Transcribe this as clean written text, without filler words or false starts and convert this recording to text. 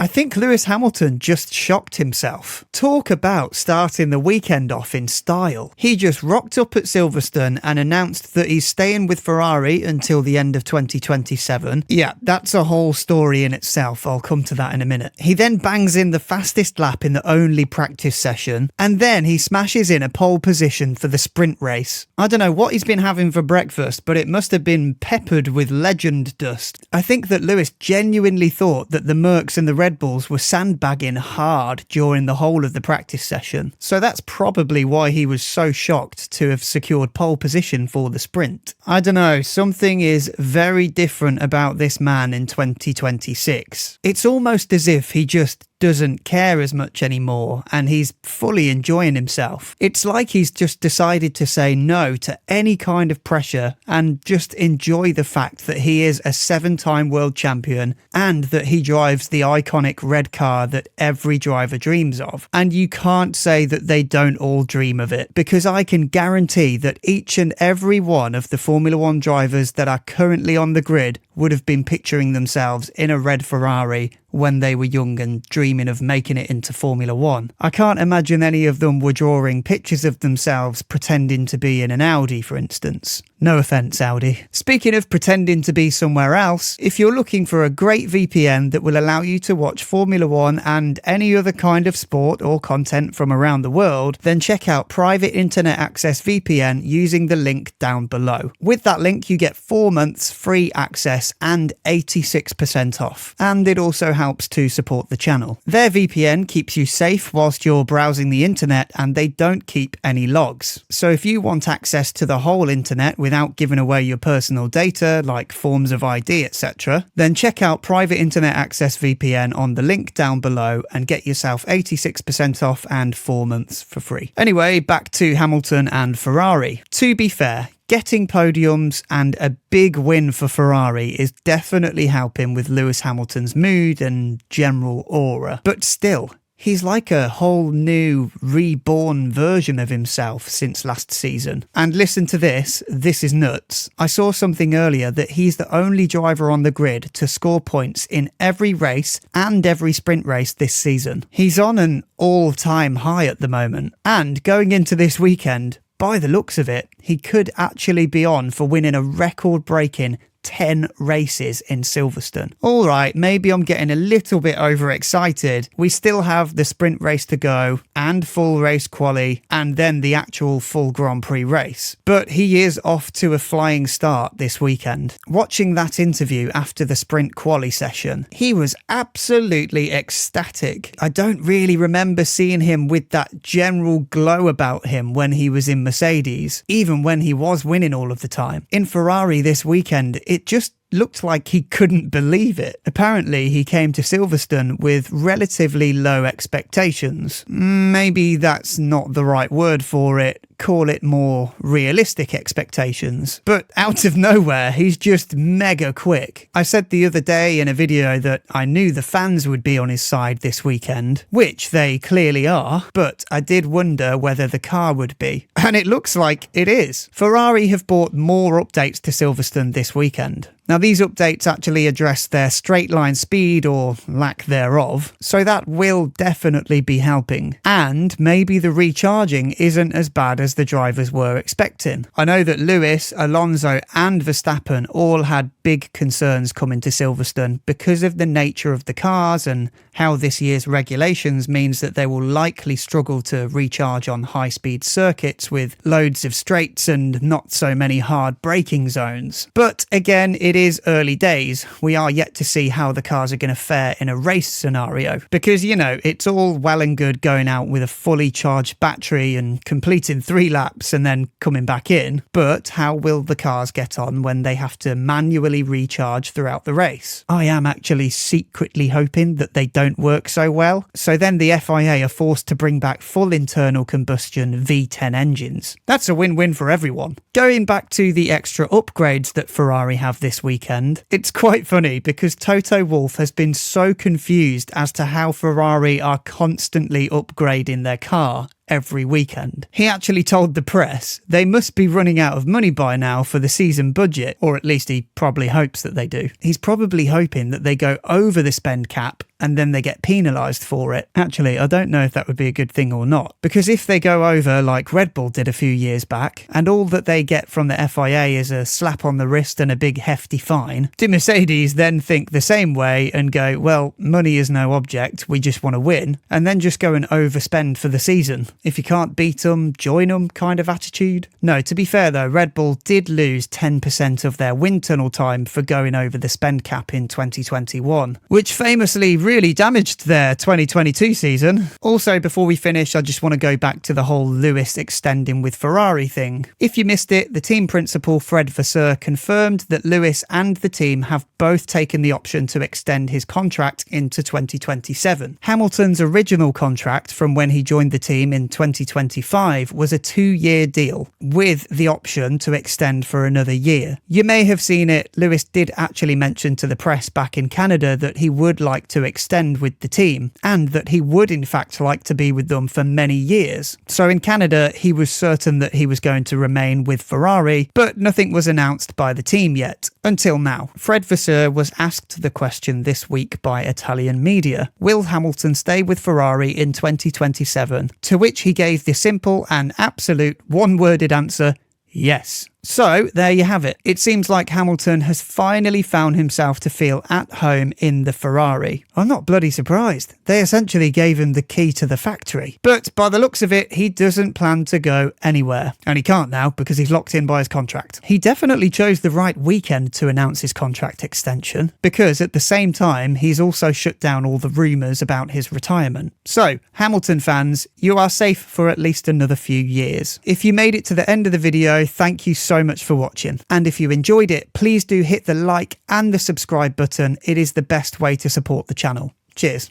I think Lewis Hamilton just shocked himself. Talk about starting the weekend off in style. He just rocked up at Silverstone and announced that he's staying with Ferrari until the end of 2027. Yeah, that's a whole story in itself. I'll come to that in a minute. He then bangs in the fastest lap in the only practice session, and then he smashes in a pole position for the sprint race. I don't know what he's been having for breakfast, but it must have been peppered with legend dust. I think that Lewis genuinely thought that the Mercs and the Red Bulls were sandbagging hard during the whole of the practice session, so that's probably why he was so shocked to have secured pole position for the sprint. I don't know, something is very different about this man in 2026. It's almost as if he just doesn't care as much anymore and he's fully enjoying himself. It's like he's just decided to say no to any kind of pressure and just enjoy the fact that he is a 7-time world champion and that he drives the iconic red car that every driver dreams of. And you can't say that they don't all dream of it, because I can guarantee that each and every one of the Formula One drivers that are currently on the grid would have been picturing themselves in a red Ferrari when they were young and dreaming of making it into Formula One. I can't imagine any of them were drawing pictures of themselves pretending to be in an Audi, for instance. No offence, Audi. Speaking of pretending to be somewhere else, if you're looking for a great VPN that will allow you to watch Formula One and any other kind of sport or content from around the world, then check out Private Internet Access VPN using the link down below. With that link, you get 4 months free access and 86% off. And it also helps to support the channel. Their VPN keeps you safe whilst you're browsing the internet, and they don't keep any logs. So if you want access to the whole internet without giving away your personal data like forms of ID, etc., then check out Private Internet Access VPN on the link down below and get yourself 86% off and 4 months for free. Anyway, back to Hamilton and Ferrari. To be fair, getting podiums and a big win for Ferrari is definitely helping with Lewis Hamilton's mood and general aura. But still, he's like a whole new, reborn version of himself since last season. And listen to this is nuts. I saw something earlier that he's the only driver on the grid to score points in every race and every sprint race this season. He's on an all-time high at the moment. And going into this weekend, by the looks of it, he could actually be on for winning a record-breaking 10 races in Silverstone. Alright, maybe I'm getting a little bit overexcited. We still have the sprint race to go and full race quali and then the actual full Grand Prix race. But he is off to a flying start this weekend. Watching that interview after the sprint quali session, he was absolutely ecstatic. I don't really remember seeing him with that general glow about him when he was in Mercedes, even when he was winning all of the time. In Ferrari this weekend, it just looked like he couldn't believe it. Apparently, he came to Silverstone with relatively low expectations. Maybe that's not the right word for it. Call it more realistic expectations. But out of nowhere, he's just mega quick. I said the other day in a video that I knew the fans would be on his side this weekend, which they clearly are, but I did wonder whether the car would be. And it looks like it is. Ferrari have brought more updates to Silverstone this weekend. Now, these updates actually address their straight line speed or lack thereof, so that will definitely be helping. And maybe the recharging isn't as bad as the drivers were expecting. I know that Lewis, Alonso and Verstappen all had big concerns coming to Silverstone because of the nature of the cars and how this year's regulations means that they will likely struggle to recharge on high-speed circuits with loads of straights and not so many hard braking zones. But again, it is early days. We are yet to see how the cars are going to fare in a race scenario. Because, you know, it's all well and good going out with a fully charged battery and completing 3 laps and then coming back in. But how will the cars get on when they have to manually recharge throughout the race? I am actually secretly hoping that they don't work so well. So then the FIA are forced to bring back full internal combustion V10 engines. That's a win-win for everyone. Going back to the extra upgrades that Ferrari have this weekend, it's quite funny because Toto Wolff has been so confused as to how Ferrari are constantly upgrading their car every weekend. He actually told the press they must be running out of money by now for the season budget, or at least he probably hopes that they do. He's probably hoping that they go over the spend cap and then they get penalised for it. Actually, I don't know if that would be a good thing or not, because if they go over like Red Bull did a few years back, and all that they get from the FIA is a slap on the wrist and a big hefty fine, do Mercedes then think the same way and go, well, money is no object, we just want to win, and then just go and overspend for the season? If you can't beat them, join them kind of attitude? No, to be fair though, Red Bull did lose 10% of their wind tunnel time for going over the spend cap in 2021, which famously really damaged their 2022 season. Also, before we finish, I just want to go back to the whole Lewis extending with Ferrari thing. If you missed it, the team principal Fred Vasseur confirmed that Lewis and the team have both taken the option to extend his contract into 2027. Hamilton's original contract from when he joined the team in 2025 was a 2-year deal with the option to extend for another year. You may have seen it, Lewis did actually mention to the press back in Canada that he would like to extend with the team, and that he would in fact like to be with them for many years. So in Canada, he was certain that he was going to remain with Ferrari, but nothing was announced by the team yet. Until now. Fred Vasseur was asked the question this week by Italian media: will Hamilton stay with Ferrari in 2027? To which he gave the simple and absolute one-worded answer: yes. So, there you have it. It seems like Hamilton has finally found himself to feel at home in the Ferrari. I'm not bloody surprised. They essentially gave him the key to the factory. But by the looks of it, he doesn't plan to go anywhere. And he can't now because he's locked in by his contract. He definitely chose the right weekend to announce his contract extension, because at the same time, he's also shut down all the rumours about his retirement. So, Hamilton fans, you are safe for at least another few years. If you made it to the end of the video, thank you so much for watching. And if you enjoyed it, please do hit the like and the subscribe button. It is the best way to support the channel. Cheers.